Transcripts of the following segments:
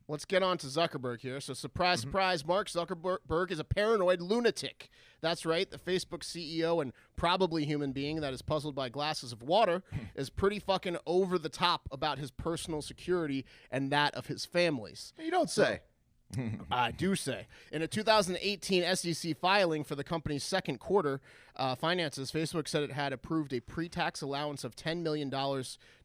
let's get on to Zuckerberg here. So surprise, surprise, Mark Zuckerberg is a paranoid lunatic. That's right. The Facebook CEO and probably human being that is puzzled by glasses of water is pretty fucking over the top about his personal security and that of his family's. You don't say. I do say. In a 2018 SEC filing for the company's second quarter finances, Facebook said it had approved a pre-tax allowance of $10 million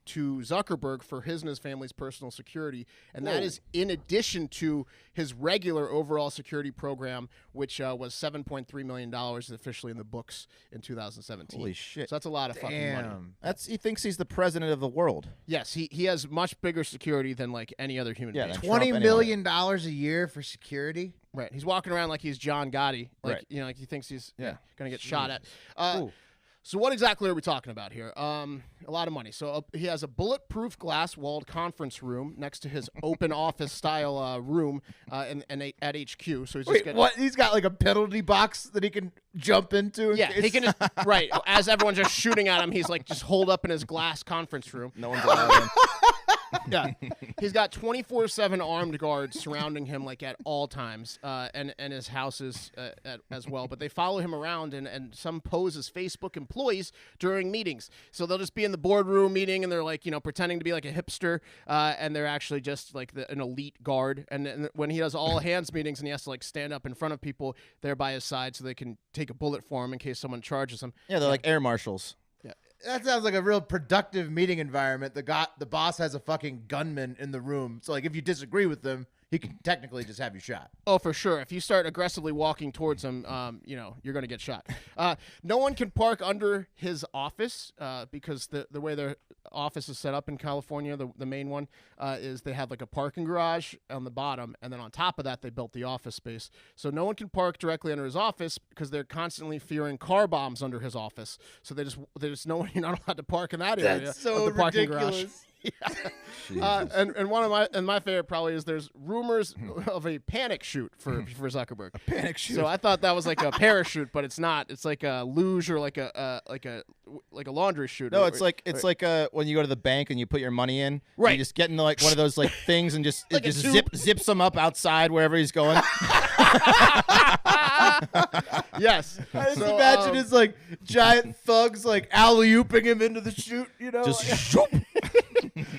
to Zuckerberg for his and his family's personal security, and that is in addition to his regular overall security program, which was $7.3 million officially in the books in 2017. Holy shit. So that's a lot of fucking money. He thinks he's the president of the world. Yes, he has much bigger security than like any other human being. $20 million a year for security? Right. He's walking around like he's John Gotti. Like, Right. Like he thinks he's going to get shot at. Ooh. So what exactly are we talking about here? A lot of money. So he has a bulletproof glass-walled conference room next to his open office-style room at HQ. So he's just what? He's got like a penalty box that he can jump into? Yeah, he can just, right. As everyone's just shooting at him, he's like just holed up in his glass conference room. No one's allowed him. Yeah, he's got 24/7 armed guards surrounding him like at all times, and his house is as well. But they follow him around, and some pose as Facebook employees during meetings. So they'll just be in the boardroom meeting, and they're like, pretending to be like a hipster, and they're actually just like an elite guard. And when he does all hands meetings, and he has to like stand up in front of people, they're by his side so they can take a bullet for him in case someone charges him. Yeah, they're like air marshals. That sounds like a real productive meeting environment. The boss has a fucking gunman in the room. So, like, if you disagree with them, he can technically just have you shot. Oh, for sure. If you start aggressively walking towards him, you're going to get shot. No one can park under his office because the way their office is set up in California, the main one, is they have like a parking garage on the bottom, and then on top of that, they built the office space. So no one can park directly under his office because they're constantly fearing car bombs under his office. So they just know you're not allowed to park in that area. That's so of the parking ridiculous. garage. Yeah. And my favorite probably is there's rumors of a panic chute for Zuckerberg. A panic chute. So I thought that was like a parachute, but it's not. It's like a luge or like a laundry chute. No, it's like when you go to the bank and you put your money in. Right. You just get into like one of those like things and just Like it just zips them up outside wherever he's going. Yes. I just imagine it's like giant thugs like alley-ooping him into the chute, Just shoop.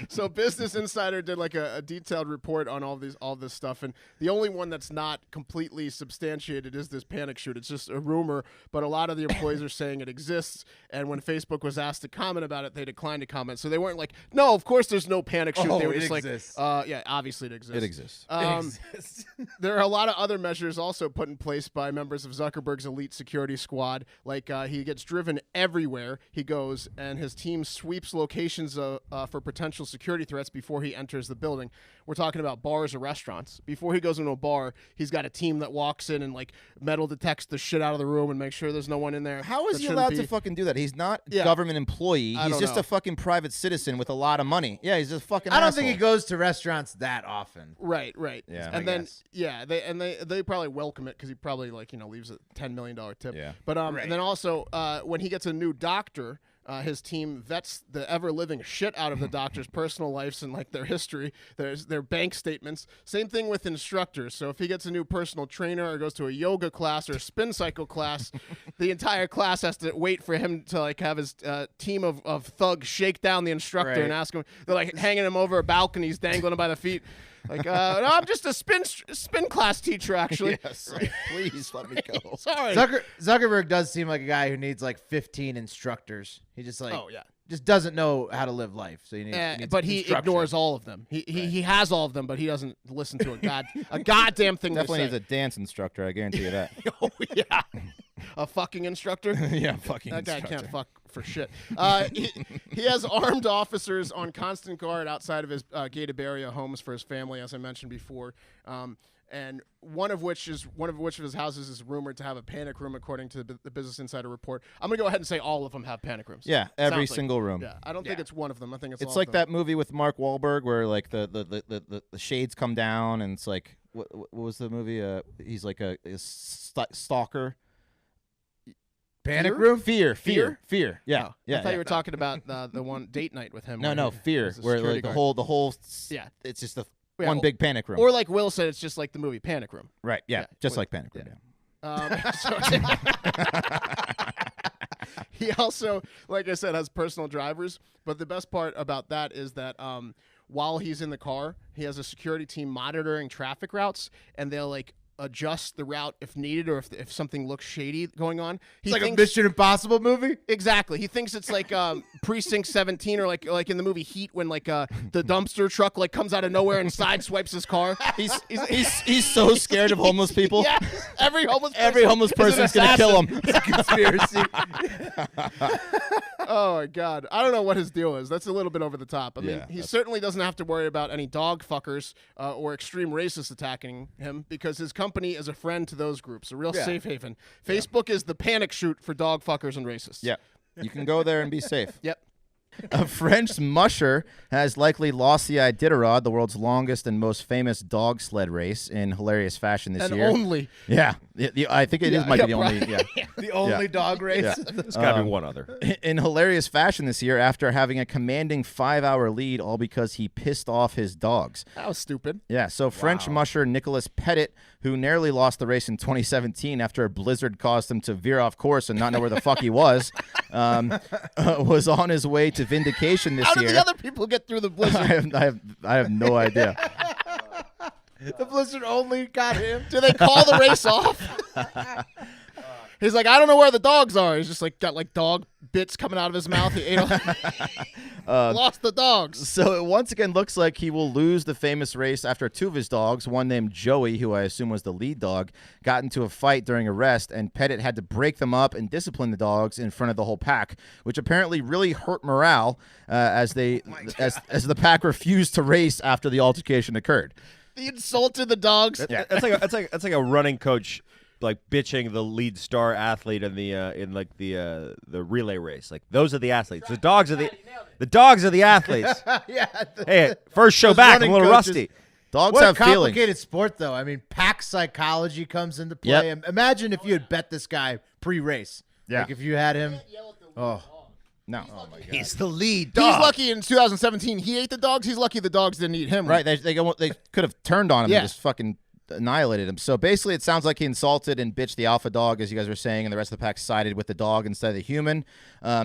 So Business Insider did like a detailed report on all this stuff, and the only one that's not completely substantiated is this panic chute. It's just a rumor, but a lot of the employees are saying it exists, and when Facebook was asked to comment about it, they declined to comment. So they weren't like, no, of course there's no panic chute. They were just exists. like, yeah, obviously it exists. It exists. It exists. There are a lot of other measures also put in place by members of Zuckerberg's elite security squad. Like he gets driven everywhere he goes, and his team sweeps locations for potential security threats before he enters the building. We're talking about bars or restaurants. Before he goes into a bar, he's got a team that walks in and like metal detects the shit out of the room and makes sure there's no one in there. How is he allowed to fucking do that? He's not a government employee. He's just a fucking private citizen with a lot of money. Yeah, he's just fucking I don't asshole. think he goes to restaurants that often. Right. Yeah. And then they probably welcome it because he probably leaves a $10 million tip. Yeah. But and then also when he gets a new doctor, his team vets the ever-living shit out of the doctor's personal lives and like their history, their bank statements. Same thing with instructors. So if he gets a new personal trainer or goes to a yoga class or a spin cycle class, the entire class has to wait for him to like have his team of thugs shake down the instructor and ask him. They're like hanging him over balconies, dangling him by the feet. Like, no, I'm just a spin class teacher, actually. Yes. Right. Please let me go. Sorry. Zuckerberg does seem like a guy who needs like 15 instructors. He just like just doesn't know how to live life. So he needs but he ignores all of them. He has all of them, but he doesn't listen to a goddamn thing. Definitely they needs say. a dance instructor. I guarantee you that. Oh yeah. A fucking instructor? Yeah, fucking that guy instructor. can't fuck for shit. He has armed officers on constant guard outside of his gated area homes for his family, as I mentioned before. And one of which of his houses is rumored to have a panic room, according to the Business Insider report. I'm gonna go ahead and say all of them have panic rooms. Yeah, every Sounds single room. Yeah, I don't think it's one of them. I think it's all like of them. that movie with Mark Wahlberg where like the shades come down and it's like what was the movie? He's like a stalker. Panic room? Fear. Yeah, Oh, yeah. I thought you were talking about the one date night with him. No, Fear. Where like the whole. Yeah. It's just the. one big panic room. Or like Will said, it's just like the movie Panic Room. Right. Yeah. Just like panic room. Yeah. He also, like I said, has personal drivers. But the best part about that is that while he's in the car, he has a security team monitoring traffic routes, and they'll like adjust the route if needed, or if something looks shady going on. It's like a Mission Impossible movie. Exactly. He thinks it's like Precinct 17, or like in the movie Heat, when like the dumpster truck like comes out of nowhere and sideswipes his car. He's so scared of homeless people. Yeah, every homeless person's gonna kill him. It's a conspiracy. Oh my God, I don't know what his deal is. That's a little bit over the top. I mean, Yeah, he certainly doesn't have to worry about any dog fuckers or extreme racists attacking him, because his company is a friend to those groups, a real safe haven. Facebook is the panic chute for dog fuckers and racists. Yeah. You can go there and be safe. Yep. A French musher has likely lost the Iditarod, the world's longest and most famous dog sled race, in hilarious fashion this year. Only. Yeah. I think it might be the only. Yeah. The only dog race. Yeah. There's got to be one other. In hilarious fashion this year, after having a commanding 5-hour lead, all because he pissed off his dogs. That was stupid. Yeah, so French musher Nicolas Petit, who narrowly lost the race in 2017 after a blizzard caused him to veer off course and not know where the fuck he was on his way to vindication this How year. did the other people get through the blizzard? I have no idea. The blizzard only got him. Do they call the race off? He's like, I don't know where the dogs are. He's just like got like dog bits coming out of his mouth. He ate lost the dogs. So it once again looks like he will lose the famous race after two of his dogs, one named Joey, who I assume was the lead dog, got into a fight during a rest, and Petit had to break them up and discipline the dogs in front of the whole pack, which apparently really hurt morale as the pack refused to race after the altercation occurred. He insulted the dogs. Yeah. That's like a running coach like bitching the lead star athlete in the relay race. Like, those are the athletes. The dogs are the athletes. Yeah. Hey, first show those back. I'm a running little coaches. rusty. Dogs What a have feelings. complicated sport, though. I mean, pack psychology comes into play. Yep. Imagine if you had bet this guy pre-race. Yeah. Like if you had him. Oh. No. Oh my God. He's the lead He's dog. lucky in 2017 he ate the dogs. He's lucky the dogs didn't eat him. Right, they could have turned on him Yeah. and just fucking annihilated him. So basically, it sounds like he insulted and bitched the alpha dog, as you guys were saying, and the rest of the pack sided with the dog instead of the human.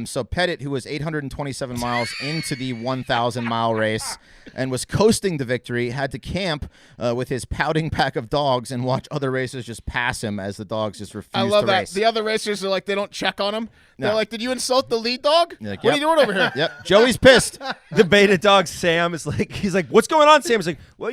So Petit, who was 827 miles into the 1,000-mile race and was coasting to victory, had to camp with his pouting pack of dogs and watch other racers just pass him as the dogs just refused I love to that. race. The other racers are like, they don't check on him. They're No. like, did you insult the lead dog? You're like, What are you doing over here? Yep, Joey's pissed. The beta dog Sam is like, he's like, what's going on? Sam's like, well,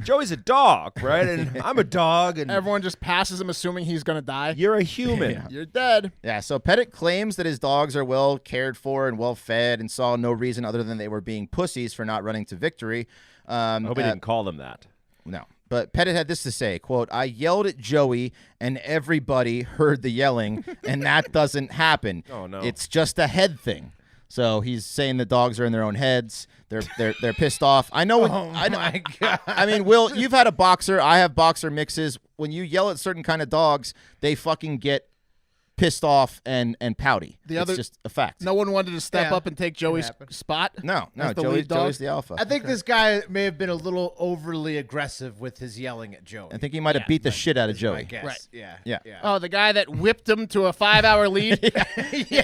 Joey's a dog, right? And I'm a dog, and Everyone just passes him assuming he's going to die. you're a human. Yeah. You're dead. Yeah, so Petit claims that his dogs are well cared for and well fed and saw no reason other than they were being pussies for not running to victory. I hope he didn't call them that. No. But Petit had this to say, quote, I yelled at Joey and everybody heard the yelling, and that doesn't happen. Oh, no. It's just a head thing. So he's saying the dogs are in their own heads. They're pissed off. I know. My God. I mean, Will, you've had a boxer. I have boxer mixes. When you yell at certain kind of dogs, they fucking get pissed off and pouty. It's just a fact. No one wanted to step Yeah. up and take Joey's happen. spot. No, As the Joey's lead dog? the alpha. I think this guy may have been a little overly aggressive with his yelling at Joey. I think he might have beat the shit out of My Joey. guess. Right. Yeah. Yeah. Oh, the guy that whipped him to a 5-hour lead? He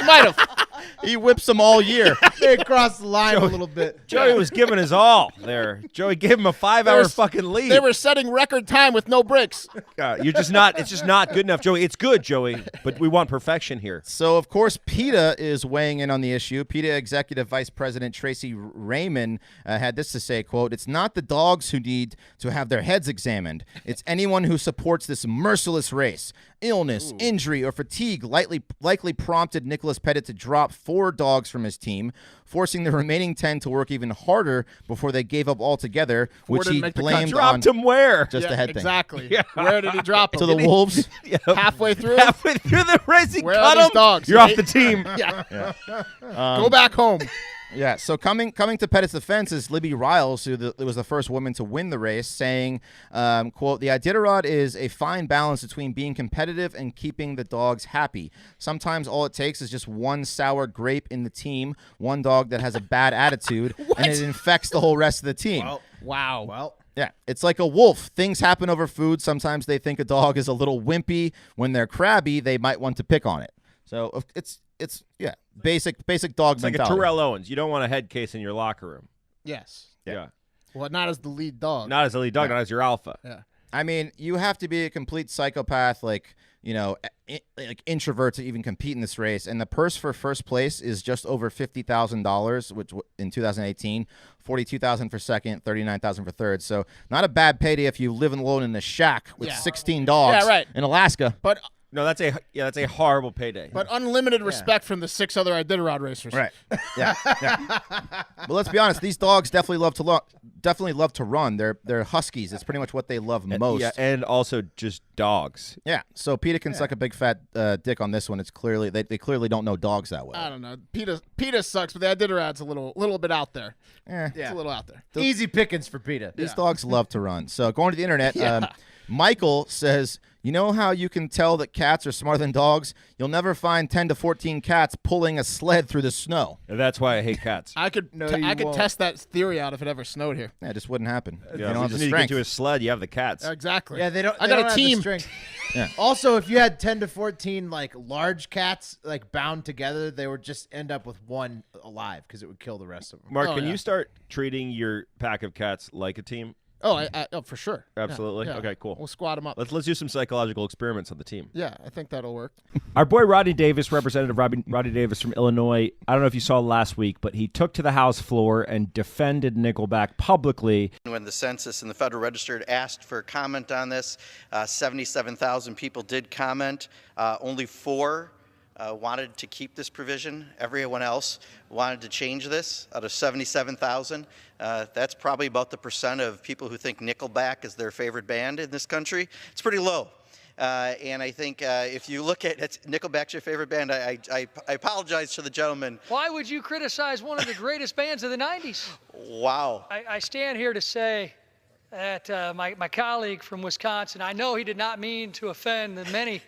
Might have. He whips them all year. They crossed the line a little bit. Joey was giving his all there. Joey gave him a 5-hour fucking lead. They were setting record time with no breaks. You're just not. It's just not good enough, Joey. It's good, Joey, but we want perfection here. So, of course, PETA is weighing in on the issue. PETA Executive Vice President Tracy Raymond had this to say, quote, it's not the dogs who need to have their heads examined. It's anyone who supports this merciless race. Illness, injury, or fatigue likely prompted Nicolas Petit to drop 4 dogs from his team, forcing the remaining 10 to work even harder before they gave up altogether, which didn't he make the cut. blamed Dropped on him where? just a head thing. Exactly. Yeah. Where did he drop him? To the Wolves. Halfway through? Halfway through the race, he Where cut are these him. dogs? You're off the team. Yeah. Go back home. Yeah, so coming to Pettit's defense is Libby Riles, who was the first woman to win the race, saying, quote, "The Iditarod is a fine balance between being competitive and keeping the dogs happy. Sometimes all it takes is just one sour grape in the team, one dog that has a bad attitude, and it infects the whole rest of the team." Wow. Well, Yeah, it's like a wolf. Things happen over food. Sometimes they think a dog is a little wimpy. When they're crabby, they might want to pick on it. So it's basic dog It's like a mentality. Terrell Owens. You don't want a head case in your locker room. Yes. Yeah. Well, not as the lead dog. Not as a lead dog, not as your alpha. Yeah. I mean, you have to be a complete psychopath, like like introvert to even compete in this race. And the purse for first place is just over $50,000, which in 2018, $42,000 for second, $39,000 for third. So not a bad payday if you live alone in a shack with 16 dogs in Alaska. But No, that's a horrible payday. But unlimited respect from the 6 other Iditarod racers. Right. Yeah. But let's be honest, these dogs definitely love to run. They're huskies. It's pretty much what they love most. Yeah, and also just dogs. Yeah. So PETA can suck a big fat dick on this one. It's clearly they clearly don't know dogs that well. I don't know. PETA sucks, but the Iditarod's a little bit out there. Yeah. It's a little out there. easy pickings for PETA. These dogs love to run. So going to the internet, Michael says, "You know how you can tell that cats are smarter than dogs? You'll never find 10 to 14 cats pulling a sled through the snow." And that's why I hate cats. I could test that theory out if it ever snowed here. Yeah, it just wouldn't happen. Yeah, You don't you have just the need to get strength. to a sled. You have the cats. Exactly. Yeah, they don't. I they got don't a have the team. strength. Yeah. Also, if you had 10 to 14 like large cats like bound together, they would just end up with one alive because it would kill the rest of them. Mark, Oh, can yeah. you start treating your pack of cats like a team? Oh, oh, for sure. Yeah, Absolutely. yeah. Okay, cool. We'll squat them up. Let's do some psychological experiments on the team. Yeah, I think that'll work. Our boy Rodney Davis, Representative Rodney Davis from Illinois, I don't know if you saw last week, but he took to the House floor and defended Nickelback publicly. When the census and the Federal Register had asked for comment on this, 77,000 people did comment. Only 4 wanted to keep this provision. Everyone else wanted to change this. Out of 77,000, that's probably about the percent of people who think Nickelback is their favorite band in this country. It's pretty low. And I think if you look at Nickelback's your favorite band, I apologize to the gentleman. Why would you criticize one of the greatest bands of the 90s? Wow. I stand here to say that my colleague from Wisconsin, I know he did not mean to offend the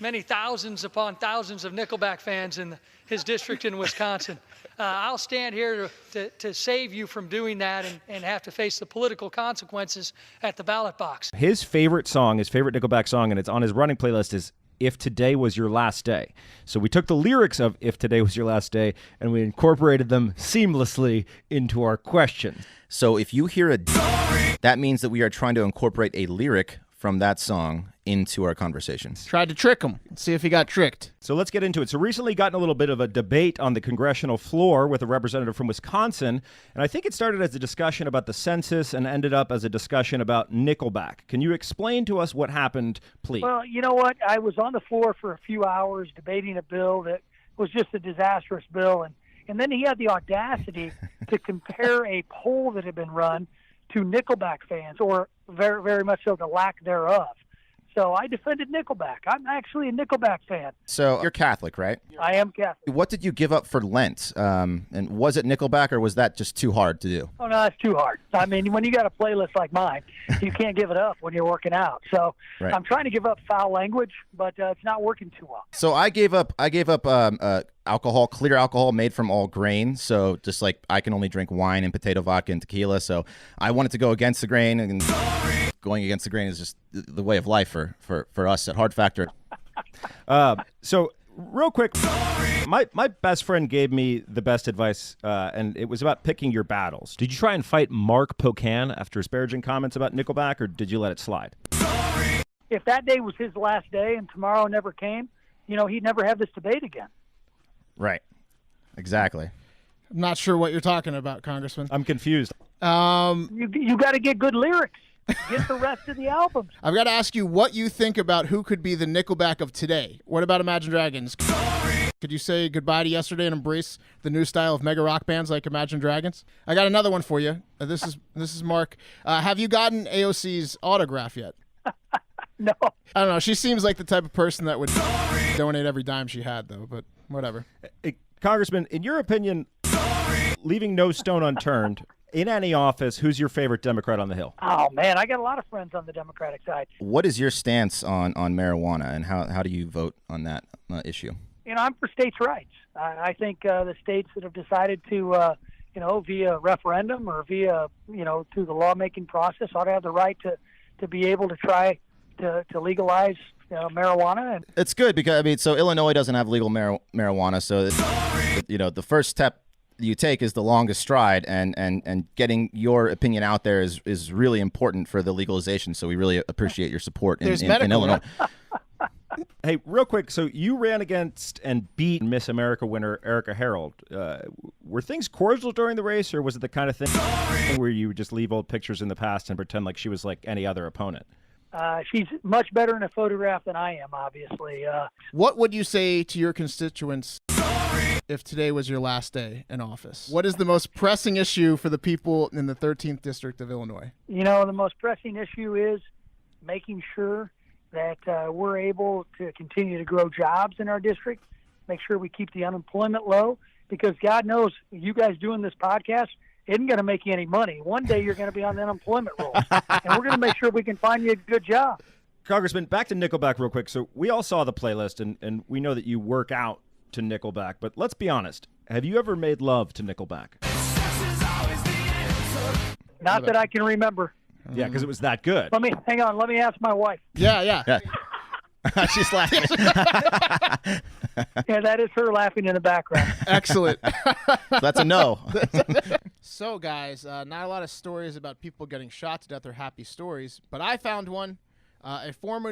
many thousands upon thousands of Nickelback fans in his district in Wisconsin. I'll stand here to save you from doing that and have to face the political consequences at the ballot box. His favorite song, his favorite Nickelback song, and it's on his running playlist, is If Today Was Your Last Day. So we took the lyrics of If Today Was Your Last Day and we incorporated them seamlessly into our question. So if you hear that means that we are trying to incorporate a lyric from that song into our conversations. Tried to trick him. Let's see if he got tricked. So let's get into it. So recently gotten a little bit of a debate on the congressional floor with a representative from Wisconsin, and I think it started as a discussion about the census and ended up as a discussion about Nickelback. Can you explain to us what happened, please? Well, you know what? I was on the floor for a few hours debating a bill that was just a disastrous bill, and then he had the audacity to compare a poll that had been run to Nickelback fans, or very, very much so the lack thereof. So I defended Nickelback. I'm actually a Nickelback fan. So you're Catholic, right? I am Catholic. What did you give up for Lent? And was it Nickelback or was that just too hard to do? Oh, no, that's too hard. I mean, when you got a playlist like mine, you can't give it up when you're working out. So Right. I'm trying to give up foul language, but it's not working too well. So I gave up alcohol, clear alcohol made from all grain. So just like I can only drink wine and potato vodka and tequila. So I wanted to go against the grain, and going against the grain is just the way of life for us at Hard Factor. So real quick, my best friend gave me the best advice, and it was about picking your battles. Did you try and fight Mark Pocan after disparaging comments about Nickelback, or did you let it slide? If that day was his last day and tomorrow never came, he'd never have this debate again. Right. Exactly. I'm not sure what you're talking about, Congressman. I'm confused. You got to get good lyrics. Get the rest of the albums. I've got to ask you what you think about who could be the Nickelback of today. What about Imagine Dragons? Could you say goodbye to yesterday and embrace the new style of mega rock bands like Imagine Dragons? I got another one for you. This is Mark. Have you gotten AOC's autograph yet? No. I don't know. She seems like the type of person that would donate every dime she had, though. But whatever. Congressman, in your opinion, leaving no stone unturned, in any office, who's your favorite Democrat on the Hill? Oh, man, I got a lot of friends on the Democratic side. What is your stance on marijuana, and how do you vote on that issue? I'm for states' rights. I think the states that have decided to, via referendum or via, through the lawmaking process ought to have the right to be able to try to legalize marijuana. And it's good because, so Illinois doesn't have legal marijuana, so the first step you take is the longest stride, and getting your opinion out there is really important for the legalization. So we really appreciate your support in Illinois. Hey, real quick, so you ran against and beat Miss America winner Erica Harold. Were things cordial during the race, or was it the kind of thing where you would just leave old pictures in the past and pretend like she was like any other opponent? She's much better in a photograph than I am, obviously. What would you say to your constituents if today was your last day in office? What is the most pressing issue for the people in the 13th District of Illinois? The most pressing issue is making sure that we're able to continue to grow jobs in our district, make sure we keep the unemployment low, because God knows you guys doing this podcast isn't going to make you any money. One day you're going to be on the unemployment roll, and we're going to make sure we can find you a good job. Congressman, back to Nickelback real quick. So we all saw the playlist, and we know that you work out to Nickelback, but let's be honest. Have you ever made love to Nickelback? Not that I can remember. Yeah, because it was that good. Hang on. Let me ask my wife. Yeah. She's laughing. Yeah, that is her laughing in the background. Excellent. That's a no. So, guys, not a lot of stories about people getting shot to death or happy stories, but I found one. A former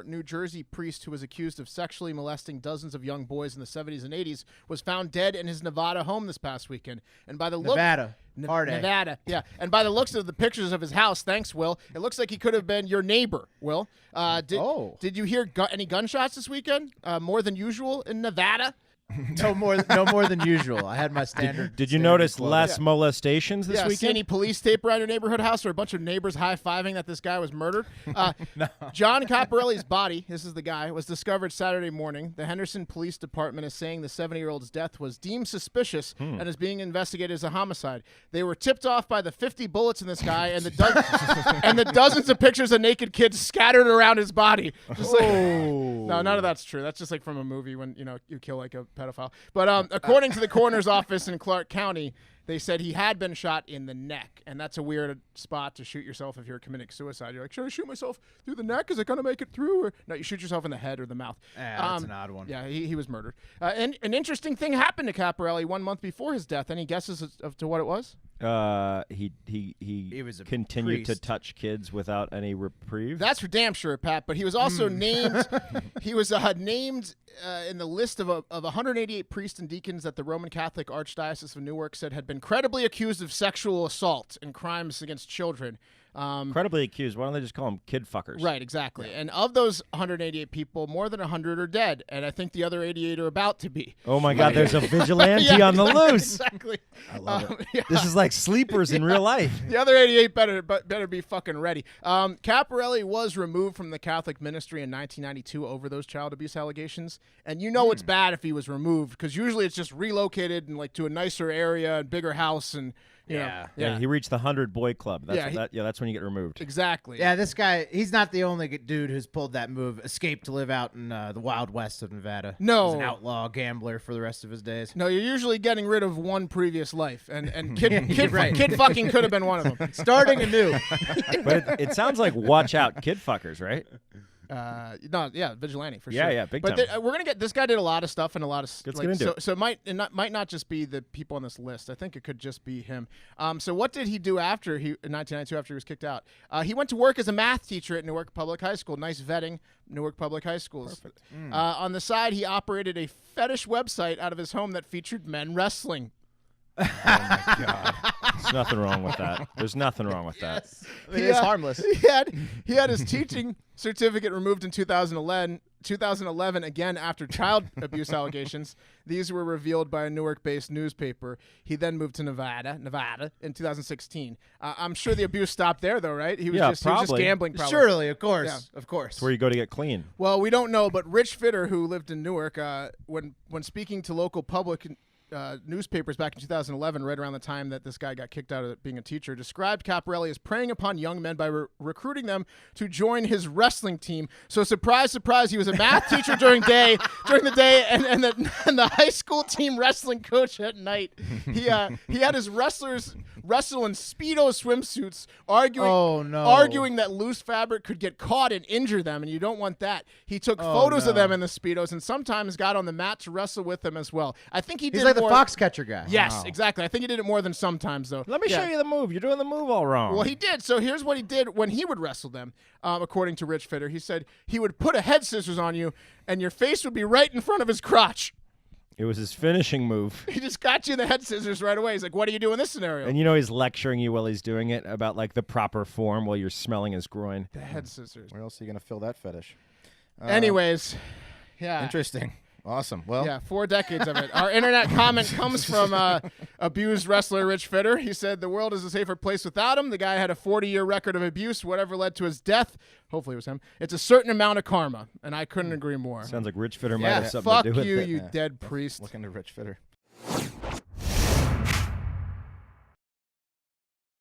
New Jersey priest who was accused of sexually molesting dozens of young boys in the 70s and 80s was found dead in his Nevada home this past weekend. And by the Nevada. Yeah. And by the looks of the pictures of his house, thanks, Will, it looks like he could have been your neighbor, Will. Did you hear any gunshots this weekend? More than usual in Nevada? No more than usual. I had my standard. Did you notice less molestations this See weekend? any police tape around your neighborhood house or a bunch of neighbors high-fiving that this guy was murdered? No. John Caparelli's body, this is the guy, was discovered Saturday morning. The Henderson Police Department is saying the 70-year-old's death was deemed suspicious and is being investigated as a homicide. They were tipped off by the 50 bullets in this guy and the dozens of pictures of naked kids scattered around his body. No, none of that's true. That's just like from a movie when you kill like a pedophile. But according to the coroner's office in Clark County, they said he had been shot in the neck, and that's a weird spot to shoot yourself if you're committing suicide. You're like, should I shoot myself through the neck? Is it going to make it through? Or no, you shoot yourself in the head or the mouth. That's an odd one. Yeah, he was murdered. And an interesting thing happened to Caparelli 1 month before his death. Any guesses as to what it was? He was a continued priest. to touch kids without any reprieve. That's for damn sure, Pat. But he was also named. He was named in the list of 188 priests and deacons that the Roman Catholic Archdiocese of Newark said had been credibly accused of sexual assault and crimes against children. Credibly accused. Why don't they just call them kid fuckers? Right, exactly. Yeah. And of those 188 people, more than 100 are dead, and I think the other 88 are about to be. Oh my God! There's a vigilante on the loose. Exactly. I love it. Yeah. This is like sleepers in real life. The other 88 better be fucking ready. Caparelli was removed from the Catholic ministry in 1992 over those child abuse allegations, and it's bad if he was removed because usually it's just relocated and like to a nicer area and bigger house and. Yeah. He reached the 100 boy club. That's when you get removed. Exactly. Yeah, this guy, he's not the only dude who's pulled that move, escaped to live out in the Wild West of Nevada. No. He's an outlaw gambler for the rest of his days. No, you're usually getting rid of one previous life, and kid fucking could have been one of them. Starting anew. But it sounds like watch out kid fuckers, right? Vigilante for sure. Yeah, big time. But we're gonna get this guy did a lot of stuff and a lot of Let's get into it. So it might not just be the people on this list. I think it could just be him. So what did he do after in 1992 after he was kicked out? He went to work as a math teacher at Newark Public High School. Nice vetting, Newark Public High Schools. Perfect. On the side, he operated a fetish website out of his home that featured men wrestling. Oh my God. There's nothing wrong with that. There's nothing wrong with that. It's harmless. He had his teaching certificate removed in 2011 again after child abuse allegations. These were revealed by a Newark-based newspaper. He then moved to Nevada in 2016. I'm sure the abuse stopped there, though, right? He was just gambling. Probably. Surely, of course, of course. It's where you go to get clean. Well, we don't know, but Rich Fitter, who lived in Newark, when speaking to local public newspapers back in 2011, right around the time that this guy got kicked out of being a teacher, described Caparelli as preying upon young men by recruiting them to join his wrestling team. So surprise, surprise, he was a math teacher during the day, and the high school team wrestling coach at night. He had his wrestlers wrestle in Speedo swimsuits, arguing that loose fabric could get caught and injure them, and you don't want that. He took photos of them in the Speedos and sometimes got on the mat to wrestle with them as well. I think he did. He's like the more, Foxcatcher guy. Yes, exactly. I think he did it more than sometimes, though. Let me show you the move. You're doing the move all wrong. Well, he did. So here's what he did when he would wrestle them, according to Rich Fitter. He said he would put a head scissors on you, and your face would be right in front of his crotch. It was his finishing move. He just got you in the head scissors right away. He's like, what do you do in this scenario? And you know he's lecturing you while he's doing it about like the proper form while you're smelling his groin. The head scissors. Where else are you gonna fill that fetish? Anyways, yeah. Interesting. Awesome. Well, yeah, 4 decades of it. Our internet comment comes from abused wrestler Rich Fitter. He said, the world is a safer place without him. The guy had a 40-year record of abuse. Whatever led to his death, hopefully it was him, it's a certain amount of karma. And I couldn't agree more. Sounds like Rich Fitter might have something fuck to do with you, it. you dead priest. Look into Rich Fitter.